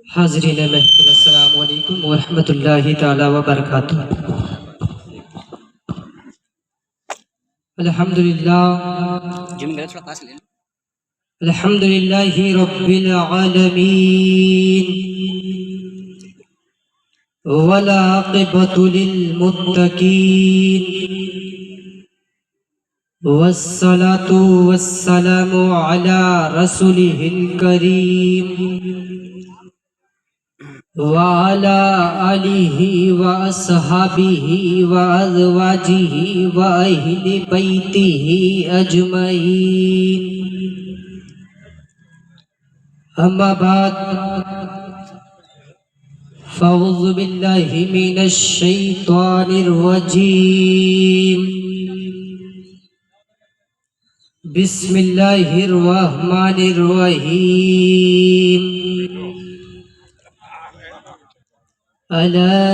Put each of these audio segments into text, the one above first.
حاضرین محفل السلام علیکم ورحمۃ اللہ تعالی وبرکاتہ۔ الحمدللہ رب العالمین والعاقبۃ للمتقین والصلاۃ والسلام علی رسولہ الکریم وعلى آلہ واصحابہ وازواجہ واہل بیتہ اجمعین، اما بعد فاعوذ باللہ من الشیطان الرجیم، بسم اللہ الرحمن الرحیم۔ ألا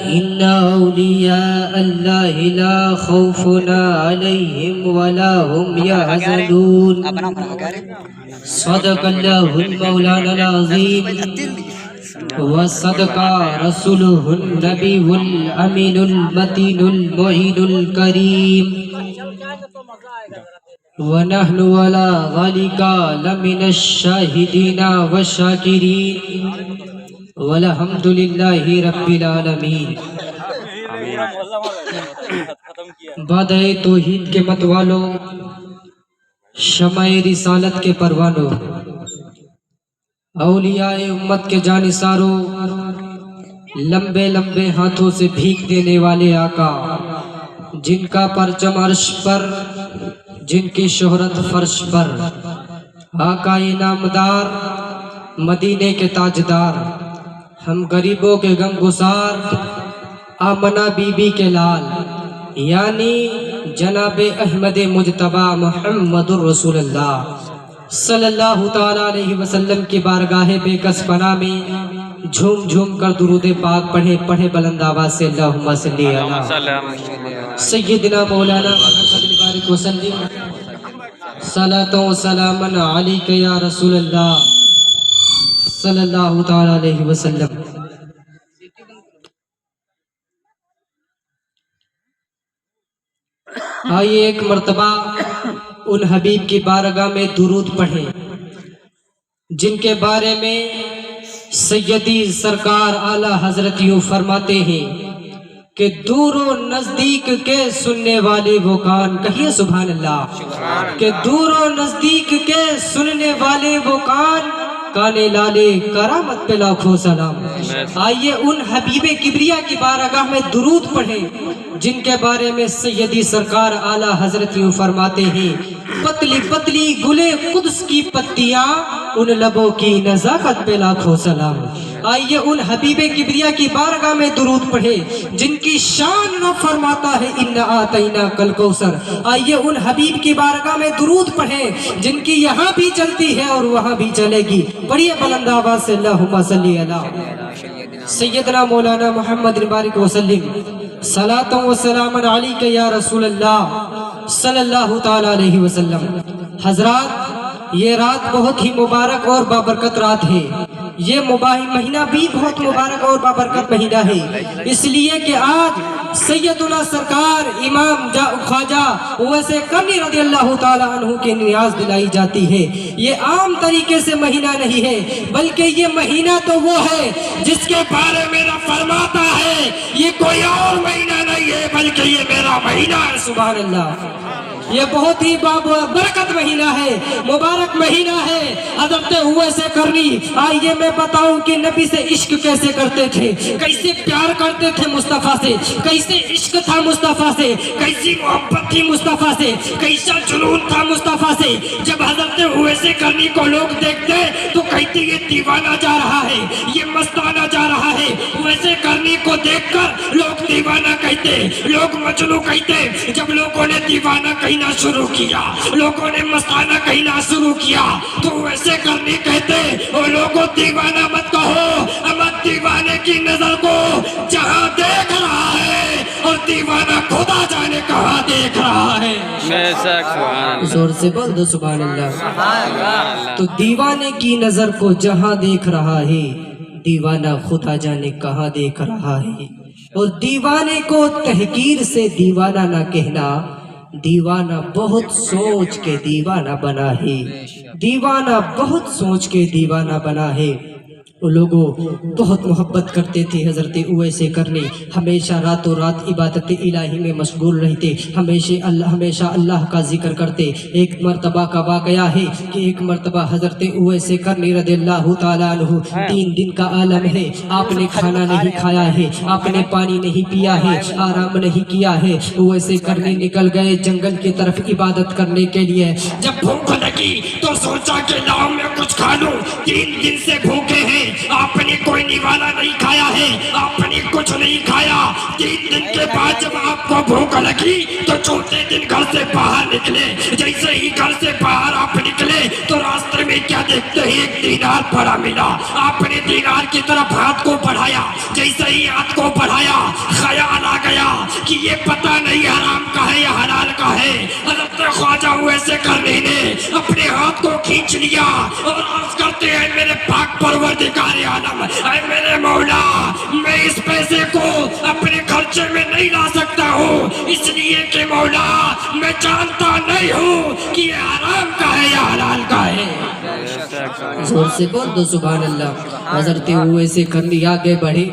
إن أولياء الله لا خوف عليهم ولا هم يحزنون، صدق الله المولانا العظيم وصدق رسوله النبي الأمين المتين المعين الكريم، ونحن على ذلك لمن الشاهدين والشاكرين، والحمد للہ رب العالمین۔ بادئ توحید کے مت والو، شمع رسالت کے پروانو، اولیاء امت کے جانثارو، لمبے لمبے ہاتھوں سے بھیک دینے والے آقا، جن کا پرچم عرش پر، جن کی شہرت فرش پر، آقا انعامدار، مدینے کے تاجدار، ہم غریبوں کے غم گسار، آمنہ بی بی کے لال، یعنی جناب احمد مجتبی محمد الرسول اللہ صلی اللہ تعالیٰ علیہ وسلم کی بارگاہ بے کس پناہ میں جھوم جھوم کر درود پاک پڑھے بلند آواز سے اللہم صلی علی سیدنا مولانا محمد مبارک وسلم، صلاۃ و سلاما علیک یا رسول اللہ صلی اللہ تعالیٰ علیہ وسلم۔ آئیے ایک مرتبہ ان حبیب کی بارگاہ میں درود پڑھیں جن کے بارے میں سیدی سرکار اعلیٰ حضرت یوں فرماتے ہیں کہ دور و نزدیک کے سننے والے وہ کان، کہیے سبحان اللہ، کہ دور و نزدیک کے سننے والے وہ کان، کانے لالے کرامت پہ لاکھوں سلام۔ آئیے ان حبیب کبریا کی بارگاہ میں درود پڑھیں جن کے بارے میں سیدی سرکار اعلیٰ حضرت یوں فرماتے ہیں، پتلی پتلی گلے قدس کی پتیاں، ان لبوں کی نزاکت پہ لاکھوں سلام۔ آئیے ان حبیب کبریا کی بارگاہ میں درود پڑھیں جن کی شان نہ فرماتا ہے اِنَّا آتَيْنَاكَ الْكَوْثَرَ۔ آئیے ان حبیب کی بارگاہ میں درود پڑھیں جن کی یہاں بھی چلتی ہے اور وہاں بھی چلے گی، بڑی بلند آواز سے اللہم صلی علی سیدنا مولانا محمد مبارک وسلم، صلاۃ و سلام علیک یا رسول اللہ صلی اللہ تعالیٰ علیہ وسلم۔ حضرات، یہ رات بہت ہی مبارک اور بابرکت رات ہے، یہ مہینہ بھی بہت مبارک اور بابرکت مہینہ ہے، اس لیے کہ آج سیدنا سرکار امام خواجہ اویس کرنی رضی اللہ تعالیٰ عنہ کی نیاز دلائی جاتی ہے۔ یہ عام طریقے سے مہینہ نہیں ہے، بلکہ یہ مہینہ تو وہ ہے جس کے بارے میں رب فرماتا ہے یہ کوئی اور مہینہ نہیں ہے بلکہ یہ میرا مہینہ ہے۔ سبحان اللہ، یہ بہت ہی برکت مہینہ ہے، مبارک مہینہ ہے۔ حضرت اویس کرنی، آئیے میں بتاؤں کہ نبی سے عشق کیسے کرتے تھے، کیسے پیار کرتے تھے مصطفیٰ سے، کیسے عشق تھا مصطفیٰ سے، کیسی محبت تھی مصطفیٰ سے، کیسا جنون تھا مصطفیٰ سے۔ جب حضرت اویس کرنی کو لوگ دیکھتے تو کہتے یہ دیوانہ جا رہا ہے، یہ مستانہ جا رہا ہے۔ اویس کرنی کو دیکھ کر لوگ دیوانہ کہتے، لوگ مجنوں کہتے۔ جب لوگوں نے دیوانہ کہنا شروع کیا، لوگوں نے مستانہ کہنا شروع کیا، تو ویسے کرنی کہتے وہ لوگوں دیوانہ مت کہو، امت دیوانے کی نظر کو جہاں دیکھ رہا ہے اور دیوانہ خدا جانے کہاں دیکھ رہا ہے۔ زور سے بول دو سبحان اللہ۔ تو دیوانے کی نظر کو جہاں دیکھ رہا ہے، دیوانہ خدا جانے کہاں دیکھ رہا ہے۔ اور دیوانے کو تحقیر سے دیوانہ نہ کہنا، دیوانہ بہت سوچ کے دیوانہ بنا ہے، دیوانہ بہت سوچ کے دیوانہ بنا ہے۔ وہ لوگوں بہت محبت کرتے تھے حضرت اویس کرنی، ہمیشہ راتوں رات عبادت الہی میں مشغول رہتے، ہمیشہ اللہ کا ذکر کرتے۔ ایک مرتبہ کا واقعہ ہے کہ ایک مرتبہ حضرت اویس کرنی رضی اللہ تعالیٰ عنہ 3 دن کا عالم ہے، آپ نے کھانا نہیں کھایا ہے، آپ نے پانی نہیں پیا ہے، آرام نہیں کیا ہے۔ اویس کرنی نکل گئے جنگل کی طرف عبادت کرنے کے لیے۔ جب بھوک لگی تو سوچا کہ لاؤ میں کچھ کھا لوں، 3 دن سے بھوکے ہیں، آپ نے کوئی نوالا نہیں کھایا ہے، آپ نے کچھ نہیں کھایا۔ 3 دن کے بعد جب آپ کو بھوک لگی تو چوتھے دن گھر سے باہر نکلے۔ جیسے ہی گھر سے باہر آپ نکلے تو راستے میں کیا دیکھتے ہیں، ایک دینار پڑا ملا۔ آپ نے دینار کی طرف ہاتھ کو بڑھایا، جیسے ہی ہاتھ کو بڑھایا خیال آ گیا کہ یہ پتہ نہیں حرام کا ہے یا حلال کا ہے۔ حضرت خواجہ اویس کرنی نے اپنے ہاتھ کو کھینچ لیا اور عرض کرتے ہیں میرے پاک پروردگار عالم، اے میرے مولا، میں اس پیسے کو اپنے خرچے میں نہیں لا سکتا ہوں، اس لیے کہ مولا میں جانتا نہیں ہوں کہ یہ حرام کا ہے یا حلال کا ہے۔ زور سے بول دو سبحان اللہ۔ حضرت اویس کرنی آگے بڑھے،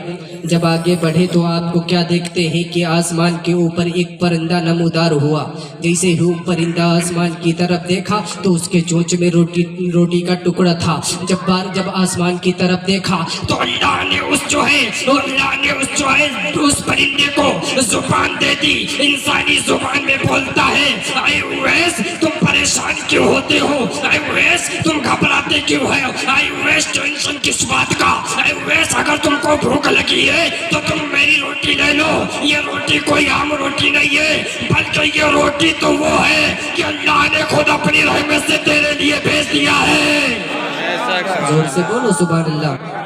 جب آگے بڑھے تو آپ کو کیا دیکھتے ہیں کہ آسمان کے اوپر ایک پرندہ نمودار ہوا۔ جیسے ہی پرندہ آسمان کی طرف دیکھا تو اس کے چونچ میں روٹی کا ٹکڑا تھا۔ جب آسمان کی طرف دیکھا تو اللہ نے اس پرندے کو زبان دے دی، انسانی زبان میں بولتا ہے، اے اویس تم پریشان کیوں ہوتے ہو، اے اویس تم گھبراتے کیوں ہے، اے اویس ٹینشن کس بات کا، اے اویس اگر تم کو بھوک لگی ہے تو تم میری روٹی لے لو، یہ روٹی کوئی عام روٹی نہیں ہے، بلکہ یہ روٹی تو وہ ہے کہ اللہ نے خود اپنی رحمت سے تیرے لیے بھیج دیا ہے۔ زور سے بولو سبحان اللہ۔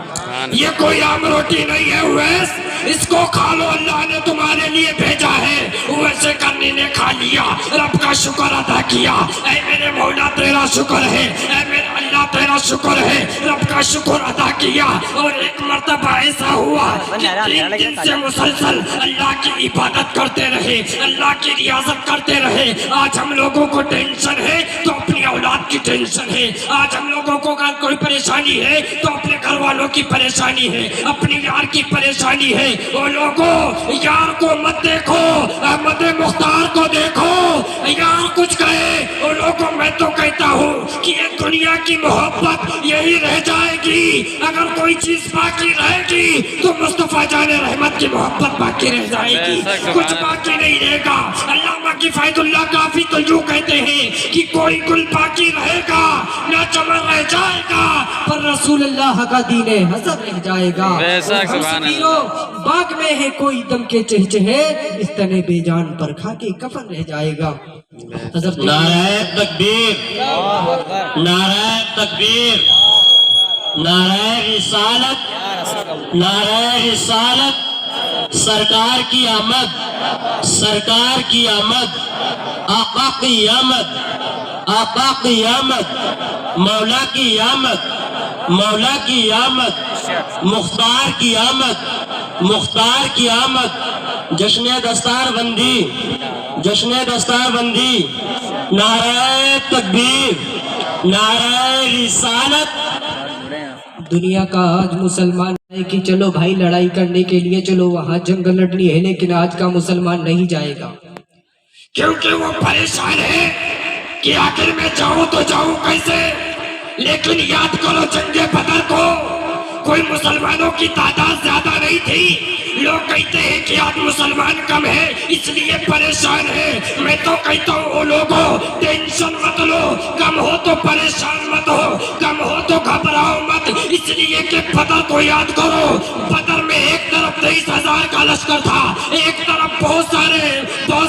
یہ کوئی عام روٹی نہیں ہے اویس، اس کو کھا لو، اللہ نے تمہارے لیے بھیجا ہے۔ اویس کرنی نے کھا لیا، رب کا شکر ادا کیا، اے میرے مولا تیرا شکر ہے، اے میرے اللہ تیرا شکر ہے، رب کا شکر ادا کیا۔ اور ایک مرتبہ ایسا ہوا کہ 3 دن سے مسلسل اللہ کی عبادت کرتے رہے، اللہ کی ریاضت کرتے رہے۔ آج ہم لوگوں کو ٹینشن ہے تو اپنی اولاد کی ٹینشن ہے، آج ہم لوگوں کو اگر کوئی پریشانی ہے تو اپنے گھر والوں کی پریشانی ہے، اپنی یار کی پریشانی ہے۔ وہ لوگوں یار کو مت دیکھو، احمد مختار کو دیکھو، یار کچھ کہے وہ لوگوں، میں تو کہتا ہوں کہ یہ دنیا کی محبت یہی رہ جائے گی، اگر کوئی چیز باقی رہے گی تو مصطفیٰ جان رحمت کی محبت باقی رہ جائے گی، کچھ باقی نہیں رہے گا۔ علامہ کفایت اللہ کافی تو یوں کہتے ہیں کہ کوئی گل باقی رہے گا نہ چمن رہ جائے گا، پر رسول اللہ کا دین حسن رہ جائے گا۔ باغ میں ہے کوئی دم کے چہچہے، اس تنے بے جان پر کھا کے کفن رہ جائے گا۔ حضرت نعرہ تکبیر، نعرہ تکبیر، نعرہ رسالت، نعرہ رسالت، سرکار کی آمد، سرکار کی آمد، آقا کی آمد، آقا کی آمد، مولا کی آمد، مولا کی آمد، مختار کی آمد، مختار کی آمد، جشن دستار بندی، جشن دستار بندی، نعرہ تکبیر، نعرہ رسالت۔ دنیا کا آج مسلمان ہے کہ چلو بھائی لڑائی کرنے کے لیے چلو وہاں جنگ لڑنی ہے، لیکن آج کا مسلمان نہیں جائے گا، کیونکہ وہ پریشان ہے کہ آخر میں جاؤں تو جاؤں کیسے۔ لیکن یاد کرو جنگ بدر کو کوئی مسلمانوں کی تعداد زیادہ نہیں تھی، لوگ کہتے ہیں کہ آج مسلمان کم ہے اس لیے پریشان ہے۔ میں تو کہتا ہوں وہ لوگوں ٹینشن مت لو، کم ہو تو پریشان مت ہو، کم ہو تو گھبراؤ مت، اس لیے کہ بدر کو یاد کرو۔ بدر میں ایک طرف 23,000 کا لشکر تھا، ایک طرف بہت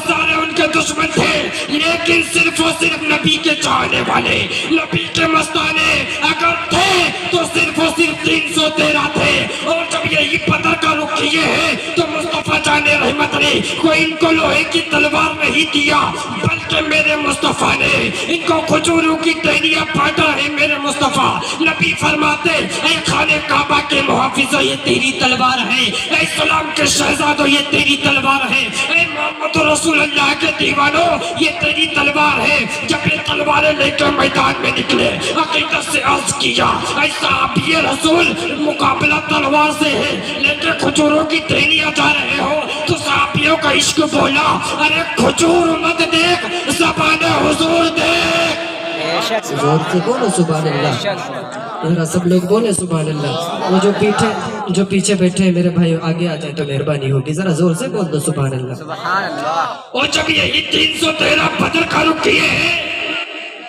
سارے ان کے دشمن تھے، لیکن صرف اور صرف نبی کے چاہنے والے، نبی کے مستانے اگر تھے تو صرف اور صرف 313 تھے۔ اور جب یہی بدر کا رخ کیے ہیں تو مصطفیٰ जाने रहमत ने कोई इनको लोहे की तलवार नहीं दिया, बल्कि मेरे मुस्तफा ने इनको खजूरों की टहनियां बांटा है। मेरे मुस्तफा नबी फरमाते, ऐ खाने काबा के मुहाफिजो ये तेरी तलवार है, ऐ इस्लाम के शहजादो ये तेरी तलवार है, ऐ मोहम्मद रसूलुल्लाह के दीवानो ये तेरी तलवार है। जब ये तलवारें लेकर मैदान में निकले, अकीदत से अर्ज किया, ऐसा आप ये रसूल मुकाबला तलवार से है, लेकर खजूरों की टहनियां जा रहे हो। तो साहबियों का इश्क बोला, अरे खजूर मत देख, ज़बान हुजूर देख। जोर से बोलो सुभान अल्लाह, जरा सब लोग बोले सुभान अल्लाह। वो जो पीछे बैठे हैं मेरे भाई आगे आ जाए तो मेहरबानी होगी, जरा जोर से बोल दो सुभान अल्लाह। और जब यही 313 बदर का रुख किए हैं,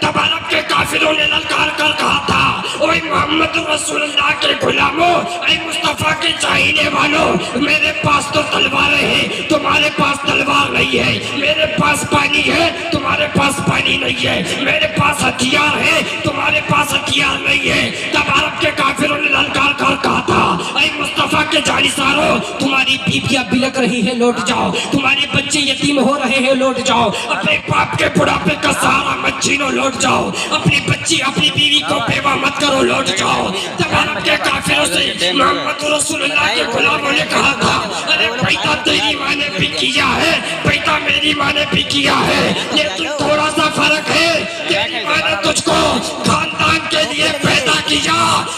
तब अरब के काफिरों ने ललकार कर कहा था, ओए मोहम्मद रसूलुल्लाह के गुलामों, ऐ मुस्तफा के चाहने वालों, मेरे पास तो तलवारें हैं, तुम्हारे पास तलवार नहीं है। मेरे पास पानी है, तुम्हारे पास पानी नहीं है। मेरे पास हथियार है, तुम्हारे पास हथियार नहीं है। तब अरब के काफिरों ने ललकार कर कहा था, ऐ मुस्तफा के जानिसारों, तुम्हारी बीवियां बिलक रही है, लौट जाओ। तुम्हारे बच्चे यतीम हो रहे हैं, लौट जाओ। अपने बाप के बुढ़ापे का सहारा मत छीनो, लौट जाओ। अपनी बच्ची अपनी बीवी को बेवा मत करो, लौट जाओ। तब अरब के काफिरों से मोहम्मद रसूलुल्लाह के गुलामों ने कहा था, अरे पैदा तेरी माँ ने भी किया है, पैदा मेरी माँ ने भी किया है, लेकिन थोड़ा सा फर्क है। तेरी माँ ने तुझको खानदान के लिए पैदा किया,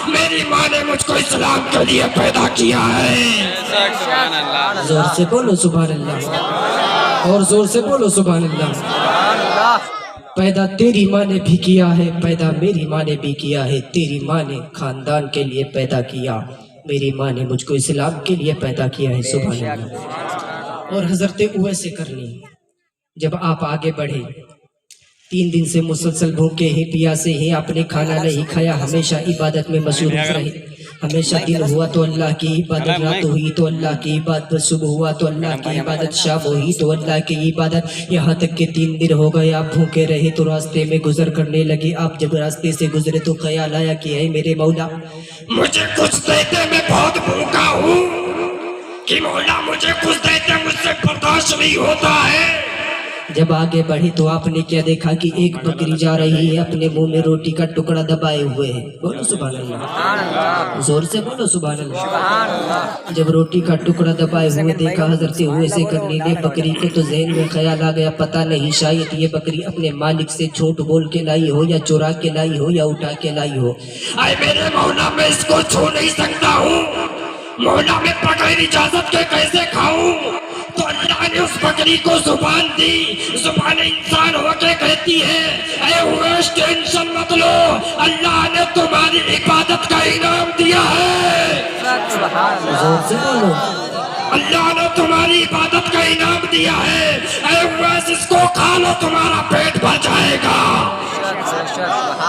मेरी माँ ने मुझको इस्लाम के लिए पैदा किया है। जोर से बोलो सुभान अल्लाह, और जोर से बोलो सुभान अल्लाह। पैदा तेरी माँ ने भी किया है, पैदा मेरी माँ ने भी किया है। तेरी माँ ने खानदान के लिए पैदा किया, मेरी माँ ने मुझको इस्लाम के लिए पैदा किया है। सुभान अल्लाह। और हजरत उवैस करनी, जब आप आगे बढ़े, 3 दिन से मुसलसल भूखे हैं, प्यासे हैं, आपने खाना नहीं खाया, हमेशा इबादत में मसरूफ रहे। हमेशा दिन हुआ तो अल्लाह की इबादत, रात हुई तो अल्लाह की इबादत, सुबह हुआ तो अल्लाह की इबादत, शाम हुई तो अल्लाह की इबादत। यहाँ तक के 3 दिन हो गए आप भूखे रहे, तो रास्ते में गुजर करने लगे। आप जब रास्ते से गुजरे तो ख्याल आया कि है मेरे मौला, मुझे कुछ देते, मैं बहुत भूखा हूँ, कि मौला मुझे कुछ देते, मुझसे बर्दाश्त नहीं होता है। जब आगे बढ़ी तो आपने क्या देखा कि एक बकरी जा रही है, अपने मुंह में रोटी का टुकड़ा दबाए हुए है। बोलो सुभान अल्लाह, जोर से बोलो सुभान अल्लाह। जब रोटी का टुकड़ा दबाए हुए देखा हजरत उवैस करनी ने बकरी को, तो ज़हन में ख्याल आ गया, पता नहीं शायद ये बकरी अपने मालिक से झूठ बोल के लाई हो, या चुरा के लाई हो, या उठा के लाई हो। आए मेरे मौला, मैं इसको छू नहीं सकता हूँ, मौला मैं बगैर इजाजत के कैसे खाऊं? तो अल्लाह ने उस बकरी को जुबान दी। जुबान इंसान होके कहती है, ऐ उवैस टेंशन मत लो, अल्लाह ने तुम्हारी इबादत का इनाम दिया है। जोर से बोलो, अल्लाह ने तुम्हारी इबादत का इनाम दिया है। ऐ उवैस इसको खा लो, तुम्हारा पेट भर जाएगा।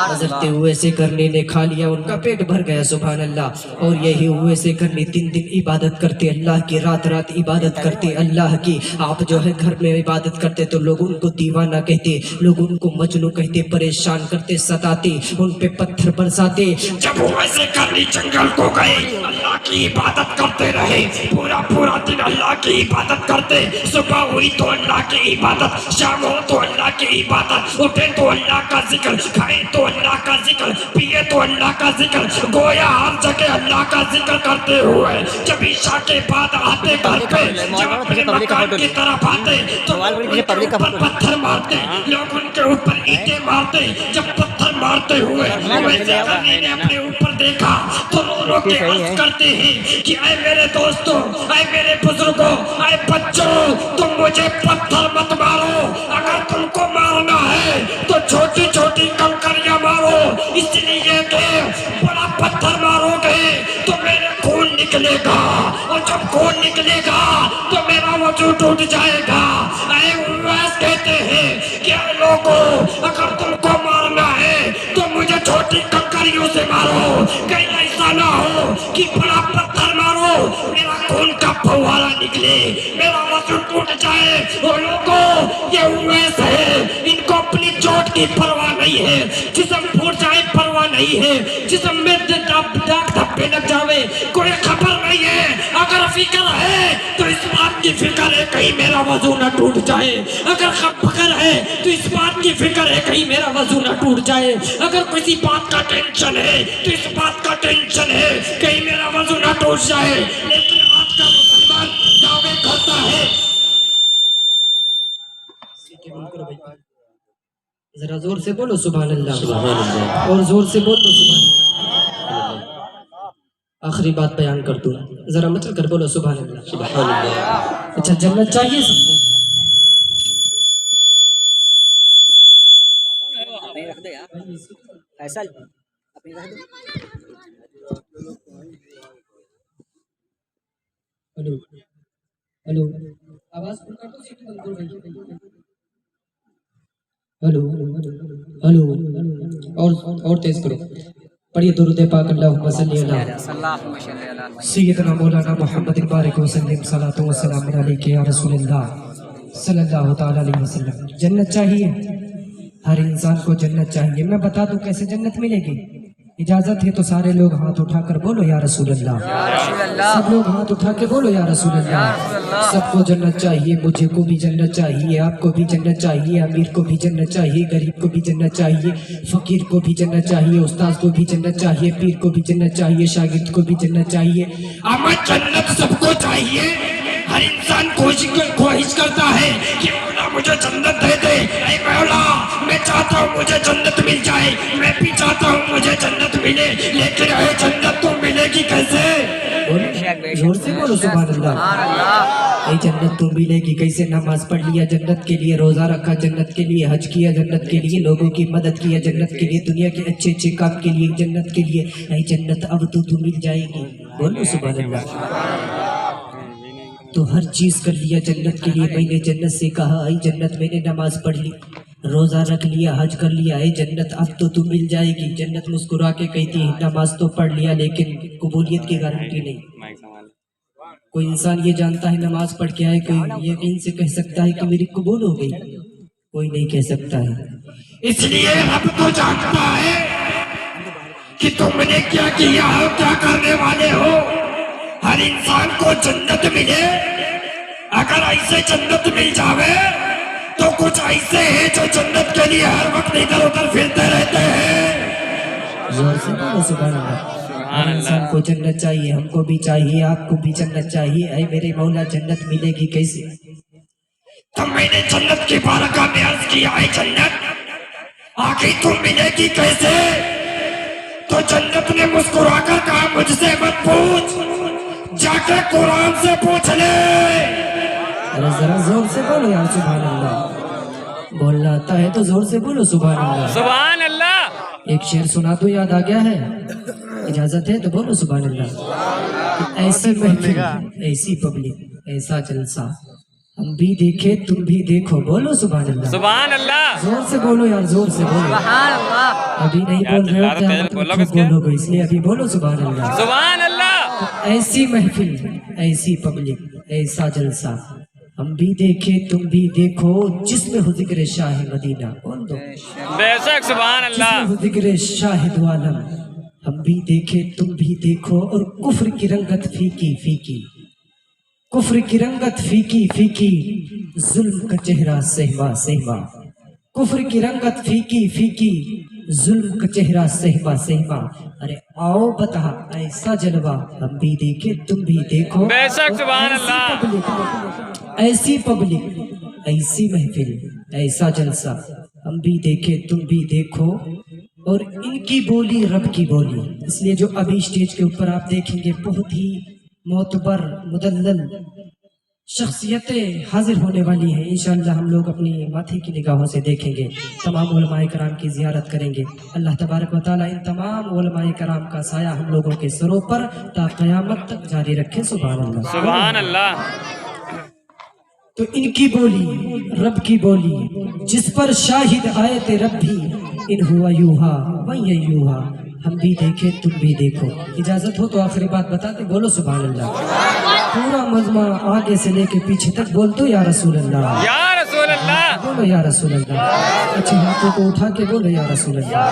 हजरत उवैस करनी ने खा लिया, उनका पेट भर गया। सुभान अल्लाह। और यही उवैस करनी 3 दिन इबादत करते अल्लाह की, रात रात इबादत करते अल्लाह की। आप जो है घर में इबादत करते तो लोग उनको दीवाना कहते, लोग उनको मजनू कहते, परेशान करते, सताते, उन पे पत्थर बरसाते। जब उवैस करनी जंगल को गए, अल्लाह की इबादत करते रहे, पूरा पूरा दिन अल्लाह की इबादत करते। सुबह हुई तो अल्लाह की इबादत, शाम हो तो अल्लाह की इबादत, उठे तो अल्लाह का जिक्र, खाए तो अल्लाह का जिक्र, पिए तो अल्लाह का जिक्र, गोया हर जगह अल्लाह का जिक्र करते हुए जब ईशा के बाद आते घर पे, जब अपने मकान की तरफ आते तो उनके ऊपर पत्थर मारते, लोग उनके ऊपर ईंटें मारते। जब पत्थर मारते हुए वैसे करनी ने अपने ऊपर देखा तो रो के अर्ज करते हैं कि ऐ मेरे दोस्तों, ऐ मेरे बुजुर्गों, ऐ बच्चों, तुम मुझे पत्थर मत मारो, अगर तुमको मारना है तो छोटी छोटी कंकरियां मारो, इसलिए कि बड़ा पत्थर मारोगे तो मेरे खून निकलेगा, और जब खून निकलेगा तो मेरा वजूद टूट जाएगा। ऐ उवैस कहते हैं कि ऐ लोगों, अगर तुमको मारना है तो मुझे छोटी कंकरियों से मारो, कहीं ऐसा ना हो कि बड़ा पत्थर मारो, मेरा खून का फव्वारा निकले, मेरा वजूद टूट जाए। वो लोगों, ये उवैस है, इनको अपनी चोट की परवाह नहीं है, जिस्म फूट जाए परवाह नहीं है, जिस्म में दाग धब्बे लग जावे कोई खबर नहीं है। अगर फिक्र है तो इस बात की फिक्र मेरा वजू न टूट जाए। अगर फिक्र है तो इस बात की फिक्र है कहीं मेरा वजू न टूट जाए। अगर किसी बात का टेंशन है तो इस बात का टेंशन है कहीं मेरा वजू न टूट जाए। लेकिन आज का मुसलमान दावे करता है। जरा जोर से बोलो सुभान अल्लाह, सुभान अल्लाह। और जोर से बोलो सुभान अल्लाह। आखिरी बात बयान कर दूं, जरा मचल कर बोलो सुभान अल्लाह। सुभान अल्लाह। अच्छा, जन्नत चाहिए सबको? हेलो हेलो, आवाज फुल कर दो, सीटी बंद करो भाई। हेलो हेलो, और तेज करो। पढ़िए दुरूद पाक अल्लाहुम्मा सल्ली अला सय्यदना मौलाना मुहम्मद बारिक वसल्लम सलातो व सलाम अलैका या रसूलल्लाह सल्लल्लाहु तआला अलैहि वसल्लम। जन्नत चाहिए, हर इंसान को जन्नत चाहिए। मैं बता दूं कैसे जन्नत मिलेगी। इजाजत है तो सारे लोग हाथ उठाकर बोलो या रसूल अल्लाह। सब लोग हाथ उठा के बोलो या रसूल अल्लाह। सबको जन्नत चाहिए, मुझे को भी जन्नत चाहिए, आपको भी जन्नत चाहिए, अमीर को भी जन्नत चाहिए, गरीब को भी जन्नत चाहिए, फकीर को भी जन्नत चाहिए, उस्ताद को भी जन्नत चाहिए, पीर को भी जन्नत चाहिए, शागिर्द को भी जन्नत चाहिए। अमर जन्नत सबको चाहिए। हर इंसान ख्वाहिश करता है कि मौला मुझे जन्नत दे दे। ऐ मौला, मैं चाहता हूँ मुझे जन्नत मिल जाए, मैं भी चाहता हूँ मुझे जन्नत मिले, लेकिन ये जन्नत तो मिलेगी कैसे? जोर से बोलो सुभान अल्लाह। ये जन्नत तो मिलेगी कैसे? नमाज पढ़ लिया जन्नत के लिए, रोजा रखा जन्नत के लिए, हज किया जन्नत के लिए, लोगों की मदद किया जन्नत के लिए, दुनिया के अच्छे अच्छे काम के लिए जन्नत के लिए। ये जन्नत अब तो मिल जाएगी। बोलो सुभान अल्लाह। तो हर चीज कर लिया जन्नत के लिए। मैंने जन्नत से कहा आई जन्नत, मैंने नमाज पढ़ ली, रोजा रख लिया, हज कर लिया, आई जन्नत अब तो तू मिल जाएगी। जन्नत मुस्कुरा के कहती है नमाज तो पढ़ लिया लेकिन कबूलियत की गारंटी नहीं। कोई इंसान ये जानता है नमाज पढ़ के आए, कोई यकीन से कह सकता है कि मेरी कबूल हो गई? कोई नहीं कह सकता है। इसलिए रब तो जानता है कि तुमने क्या किया हो, क्या करने वाले हो। हर इंसान को जन्नत मिले, अगर ऐसे जन्नत मिल जावे तो कुछ ऐसे हैं जो जन्नत के लिए हर वक्त इधर उधर फिरते रहते हैं। जोर से बोलो सुभान अल्लाह। हर इंसान को जन्नत चाहिए, हमको भी चाहिए, आपको भी जन्नत चाहिए। ऐ मेरे मौला जन्नत मिलेगी कैसे? तो मैंने जन्नत की बारगाह में अर्ज किया है जन्नत आखिर तुम मिलेगी कैसे? तो जन्नत ने मुस्कुराकर कहा मुझसे मत पूछ, जाके कुरान से पूछ ले। अरे जरा जोर से बोलो यार सुभान अल्लाह। बोलना आता है तो जोर से बोलो सुभान अल्लाह। सुभान अल्लाह। एक शेर सुना दो, याद आ गया है? इजाजत है तो बोलो सुभान अल्लाह। ऐसी महफिल, ऐसी पब्लिक, ऐसा जलसा, हम भी देखे तुम भी देखो। बोलो सुभान अल्लाह। सुभान अल्लाह। जोर से बोलो यार, जोर से बोलो। अभी नहीं बोल रहे हो क्या? बोलोगे इसलिए अभी बोलो सुभान अल्लाह। सुभान अल्लाह। ऐसी महफिल, ऐसी पब्लिक, ऐसा जलसा, हम भी देखे तुम भी देखो, जिसमें हो जिक्र शाह मदीना। बोल दो बेशक सुभान अल्लाह। जिसमें हो जिक्र शाहिद आलम, हम भी देखे तुम भी देखो। और कुफ्र की रंगत फीकी फीकी, कुफ्र की रंगत फीकी फीकी, जुल्म का चेहरा सहमा सहमा। कुफ्र की रंगत फीकी फीकी, जुल्म का चेहरा सहमा सहमा। अरे आओ बता ऐसा जलवा, हम भी देखे तुम भी देखो। बेशक सुभान अल्लाह। ऐसी पब्लिक, ऐसी महफिल, ऐसा जलसा, हम भी देखे तुम भी देखो। और इनकी बोली रब की बोली। इसलिए जो अभी स्टेज के ऊपर आप देखेंगे बहुत ही मोतबर मुदल्लल शख्सियतें हाजिर होने वाली हैं। इंशाअल्लाह हम लोग अपनी माथे की निगाहों से देखेंगे, तमाम उलमाए कराम की जियारत करेंगे। अल्लाह तबारक व तआला इन तमाम उलमाए कराम का साया हम लोगों के सरों पर ता क़यामत तक जारी रखे। सुभान अल्लाह। सुभान अल्लाह। तो इनकी बोली रब की बोली, जिस पर शाहिद आए थे रब भी, इन हुआ यूहा वही यूहा, हम भी देखे तुम भी देखो। इजाजत हो तो आखिरी बात बताते, बोलो सुभान अल्लाह। पूरा मजमा आगे से लेके पीछे तक बोल दो या रसूल अल्लाह। या रसूल अल्लाह। बोलो या रसूल अल्लाह। अच्छे हाथों को उठा के बोलो या रसूल अल्लाह।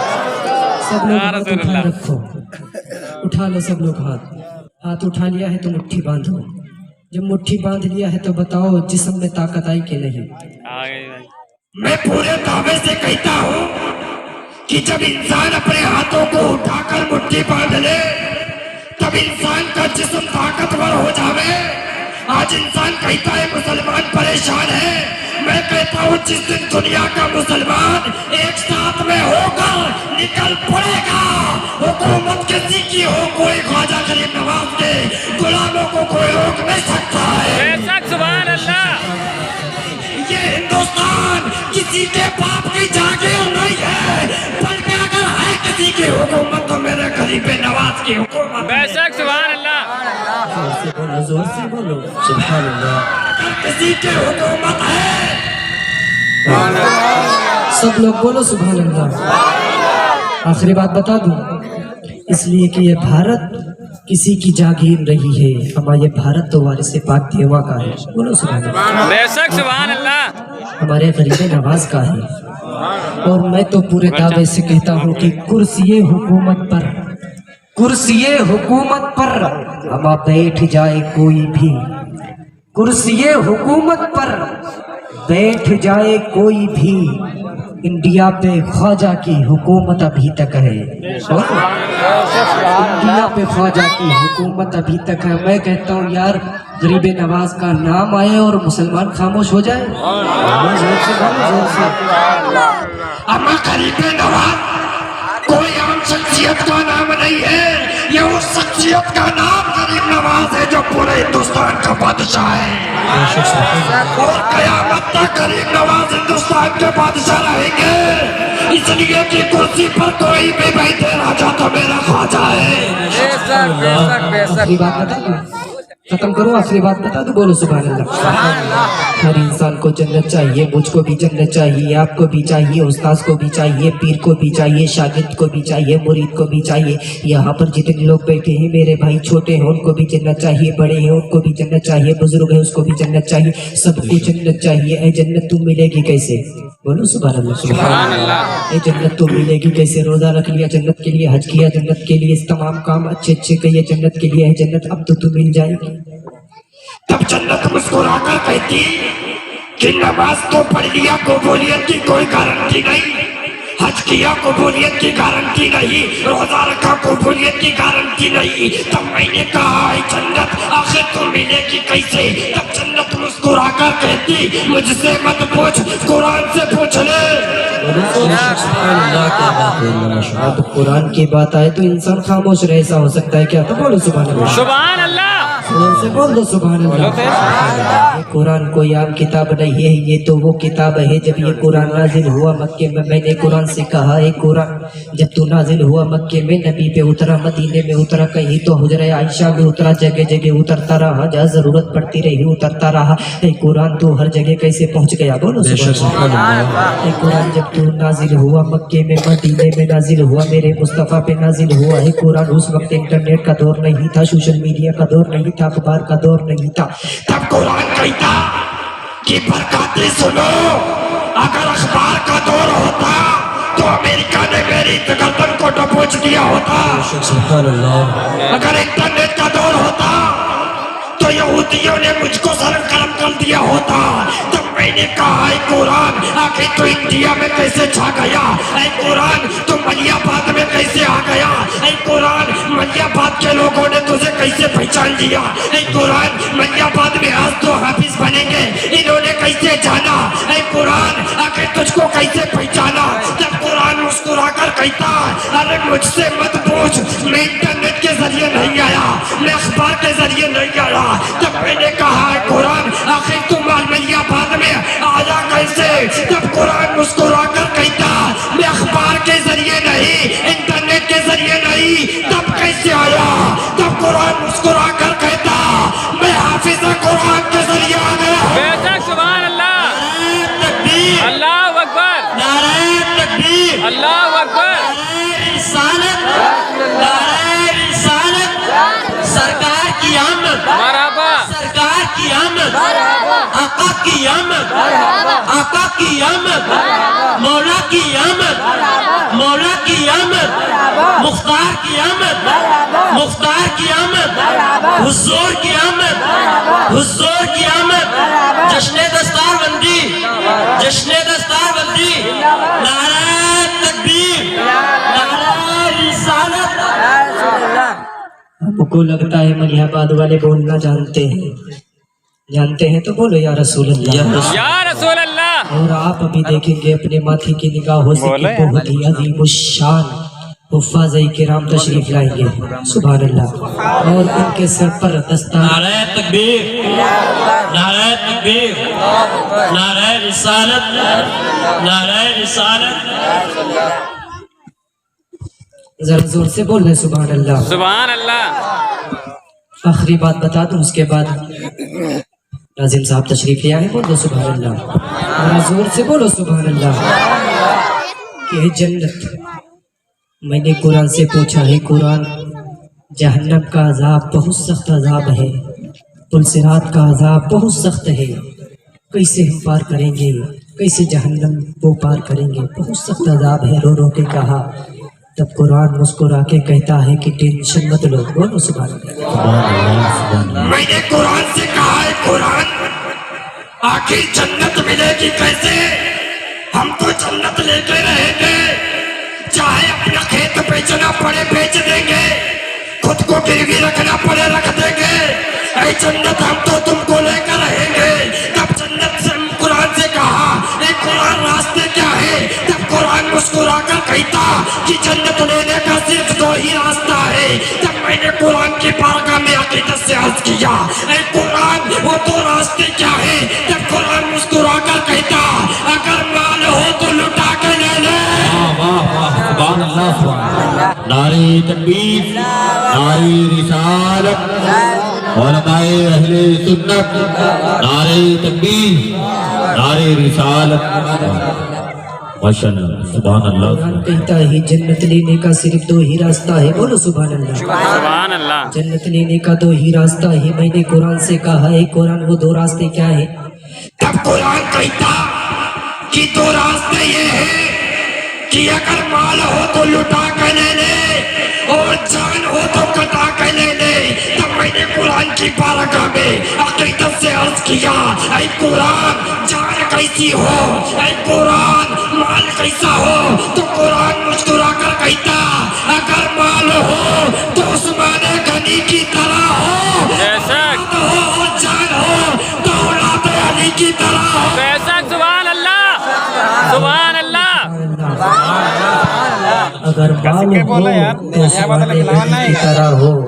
सब लोग हाथ उठा रखो, उठा लो सब लोग हाथ। हाथ उठा लिया है तो मुट्ठी बांधो। जब मुट्ठी बांध लिया है तो बताओ जिस्म में ताकत आई कि नहीं? आ गई भाई। मैं पूरे दावे से कहता हूँ कि जब इंसान अपने हाथों को उठाकर मुट्ठी बांध ले तब इंसान का जिस्म ताकतवर हो जावे। आज इंसान कहता है मुसलमान परेशान है, मैं कहता हूँ जिस दिन दुनिया का मुसलमान एक साथ में होगा निकल पड़ेगा। हुकूमत किसी की हो, कोई ख्वाजा गरीब नवाज के गुलामों को कोई रोक नहीं सकता है। बेशक सुभान अल्लाह। ये हिंदुस्तान किसी के बाप की जागीर नहीं है, बल्कि अगर है किसी की हुकूमत तो मेरे गरीब नवाज की हुकूमत है। बेशक सुभान अल्लाह। जोर से बोलो सुभान अल्लाह। अगर किसी की हुकूमत है सब लोग बोलो सुभान अल्लाह। आखिरी बात बता दूं, इसलिए कि ये भारत किसी की जागीर नहीं है, हमारे भारत तो वारिस पाक देवा का है। बोलो सुभान अल्लाह। बेशक सुभान अल्लाह। हमारे गरीब नवाज का है। और मैं तो पूरे दावे से कहता हूँ कि कुर्सी हुकूमत पर हम बैठ जाए कोई भी, कुर्सी हुकूमत पर बैठ जाए कोई भी, इंडिया पे ख्वाजा की हुकूमत अभी तक है। इंडिया पे ख्वाजा की हुकूमत अभी तक है। मैं कहता हूँ यार गरीब नवाज का नाम आए और मुसलमान खामोश हो जाए। जोर से बोलो, जोर से। अम्मा गरीब नवाज कोई आम शख्सियत का नाम नहीं है, ये उस शख्सियत का नाम गरीब नवाज है जो पूरे हिंदुस्तान का बादशाह है। और कयामत तक गरीब नवाज हिंदुस्तान के बादशाह रहेंगे, इसलिए कि कुर्सी पर कोई भी बैठे राजा तो मेरा ख्वाजा है। आखिरी बात बता दूं, खत्म करूँ, आखिरी बात बता दूं, बोलो सुभान अल्लाह। हर इंसान को जन्नत चाहिए, मुझको भी जन्नत चाहिए, आपको भी चाहिए, उस्ताद को भी चाहिए, पीर को भी चाहिए, शागिर्द को भी चाहिए, मुरीद को भी चाहिए। यहाँ पर जितने लोग बैठे हैं मेरे भाई, छोटे हैं उनको भी जन्नत चाहिए, बड़े हैं उनको भी जन्नत चाहिए, बुजुर्ग है उसको भी जन्नत चाहिए, सबको जन्नत चाहिए। ऐ जन्नत तुम मिलेगी कैसे? बोलो सुभान अल्लाह। सुभान अल्लाह। ऐ जन्नत तो मिलेगी कैसे? रोजा रख लिया जन्नत के लिए, हज किया जन्नत के लिए, इस तमाम काम अच्छे अच्छे किए जन्नत के लिए। है जन्नत अब तो तू मिल जाएगी। तब जन्नत मुस्कुराकर कहती कि नमाज तो पढ़ लिया, कबूलियत की कोई गारंटी नहीं, हज किया कबूलियत की गारंटी नहीं, रोजा रखा कबूलियत की गारंटी नहीं। तब मैंने कहा जन्नत आखिर तो मिलेगी कैसे? तब जन्नत मुस्कुराकर कहती मुझसे मत पूछ, कुरान से पूछ ले। अब कुरान की बात आए तो इंसान खामोश रहे, ऐसा हो सकता है क्या? तो बोलो सुभान अल्लाह। सुभान अल्लाह। जोर से बोल दो सुभान अल्लाह। ये कुरान कोई आम किताब नहीं है, ये तो वो किताब है। जब ये कुरान नाजिल हुआ मक्के में, मैंने कुरान से कहा है कुरान जब तू नाजिल हुआ मक्के में, नबी पे उतरा, मदीने में उतरा, कहीं तो हुजरे आयशा में उतरा, जगह जगह उतरता रहा, जहाँ जरूरत पड़ती रही उतरता रहा। ये कुरान तो हर जगह कैसे पहुँच गया? बोलो सुभान अल्लाह। ये कुरान जब तू नाजिल हुआ मक्के में, मदीने में नाजिल हुआ, मेरे मुस्तफ़ा पे नाजिल हुआ है कुरान। उस वक्त इंटरनेट का दौर नहीं था, सोशल मीडिया का दौर नहीं था, अखबार का दौर नहीं था। तब कुरान कहता कि बरकाते सुनो, अगर अखबार का दौर होता तो अमेरिका ने मेरी गर्दन को दबोच दिया होता। सुभान अल्लाह। अगर इंटरनेट का दौर होता तो यहूदियों ने मुझको सरगर्म कर दिया होता। तब मैंने कहा है कुरान आखिर तो इंडिया में कैसे छा गया? ऐ कुरान तो मलियाबाद में कैसे आ गया? ऐ कुरान मलियाबाद के लोगों ने तुझे कैसे पहचान लिया? ऐ कुरान मलियाबाद में आज तो हाफिज बनेंगे, इन्होंने कैसे जाना? ऐ कुरान आखिर तुझको कैसे पहचाना? तब कुरान मुस्कुराकर कहता अरे मुझसे मत पूछ, मैं इंटरनेट के जरिए नहीं आया, मैं अखबार के जरिए नहीं आया। तब मैंने कहा है कुरान आखिर तुम मलियाबाद में आया कैसे? तब कुरान मुस्कुराकर कहता मैं अखबार के जरिए नहीं, इंटरनेट के जरिए नहीं, तब कैसे आया? तब कुरान मुस्कुराकर कहता मैं हाफिज कुरान के जरिए आ गया। बेशक सुभान अल्लाह। तकबीर, अल्लाह अकबर। नारे तकबीर, अल्लाह अकबर। रिसालत, नारे रिसालत, सरकार की आमद, मरहबा। सरकार की आमद, आका की आमद, आका की आमद, मौला की आमद, मौला की आमद, मुख्तार की आमद, مختار کی آمد، حضور کی آمد، حضور کی آمد، جشن دستار بندی، جشن دستار بندی، نعرہ تکبیر، نعرہ رسالت۔ آپ کو لگتا ہے ملیح آباد والے بولنا جانتے ہیں تو بولو یا رسول اللہ۔ یا رسول اللہ۔ اور آپ ابھی دیکھیں گے اپنے ماتھے کی نگاہوں سے کہ بہت ہی عظیم الشان حفاظ کرام تشریف لائیں گے، سبحان اللہ، اور ان کے سر پر دستار۔ نعرہ تکبیر، نعرہ تکبیر، نعرہ رسالت، نعرہ رسالت۔ ذرا زور سے بول رہے سبحان اللہ۔ سبحان اللہ۔ آخری بات بتا دوں، اس کے بعد ناظم صاحب تشریف لے آئے، بول دو سبحان اللہ، ذرا زور سے بولو سبحان اللہ۔ کہ جنت، میں نے قرآن سے پوچھا ہے قرآن، جہنم کا عذاب بہت سخت عذاب ہے، پلسرات کا عذاب بہت سخت ہے، کیسے ہم پار کریں گے، کیسے جہنم وہ پار کریں گے، بہت سخت عذاب ہے۔ رو رو کے کہا، تب قرآن مسکرا کے کہتا ہے کہ ٹینشن مت لو، بولو سبحان اللہ۔ میں نے قرآن سے کہا ہے قرآن، آخر جنت ملے گی کیسے؟ ہم تو جنت لے کے رہیں گے، چاہے اپنا کھیت بیچنا پڑے بیچ دیں گے، خود کو گروی رکھنا پڑے رکھ دیں گے، اے جنت ہم تو تم کو لے کر رہیں گے۔ تب جنت سے قرآن سے کہا، اے قرآن راستے کیا ہے؟ تب قرآن مسکرا کر کہتا کہ جنت لینے کا صرف دو ہی راستہ ہے۔ تب میں نے قرآن کی بارگاہ میں عقیدت سے عرض کیا، اے قرآن وہ دو راستے کیا ہے؟ تب قرآن مسکرا کر کہتا، اگر مال ہو تو لٹا کے لے لے۔ سبحان اللہ، سبحان اللہ۔ نعرہ تکبیر، نعرہ رسالت، علماء اہل سنت، نعرہ تکبیر، نعرہ رسالت۔ ماشاءاللہ، سبحان اللہ۔ قرآن کہتا ہے جنت لینے کا صرف دو ہی راستہ ہے، بولو سبحان اللہ۔ سبحان اللہ۔ جنت لینے کا دو ہی راستہ ہے، میں نے قرآن سے کہا ہے قرآن وہ دو راستے کیا ہے؟ تب قرآن کہتا کہ دو راستے یہ ہیں کہ اگر مال ہو تو لٹا کے لے لے اور جان ہو تو کٹا کے لے لے۔ تب میں نے قرآن کی بارگاہ میں عقیدت سے عرض کیا، اے قرآن جان کیسی ہو، اے قرآن مال کیسا ہو؟ تو قرآن مسکرا کر کہتا، اگر مال ہو تو عثمان غنی کی طرح ہو، بیشک ہو اور جان ہو تو اولاد علی کی طرح ہو۔ بیشک، سبحان اللہ، سبحان اللہ۔ اگر مال ہو تو عثمان غنی کی طرح ہو،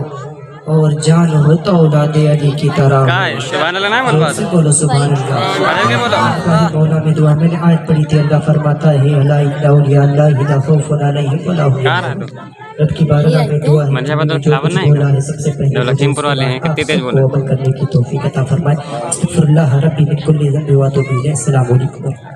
اور جان ہو تو اولاد علی کی طرح کہاں ہو۔ ہے؟ سبحان اللہ نہیں بول زور سے بولو سبحان اللہ۔ آگے بولو۔ ہماری مولا میں دعا میں نے آیت پڑھی تھی، اللہ فرماتا ہے الا ان اولیاء اللہ لا خوف علیہم ولا هم کہاں رہا تو؟ يحزنون۔ رب کی بارگاہ میں دعا ہے منشا بدر جو فلاور کچھ نہیں؟ بولا ہے سب سے پہلے جو لکھیم پور والے ہیں، کتنی تیز بولا؟ عمل کرنے کی توفیق عطا فرمائے۔ استغفر اللہ ربی من کل ذنب واتوب الیہ۔ السلام علیکم۔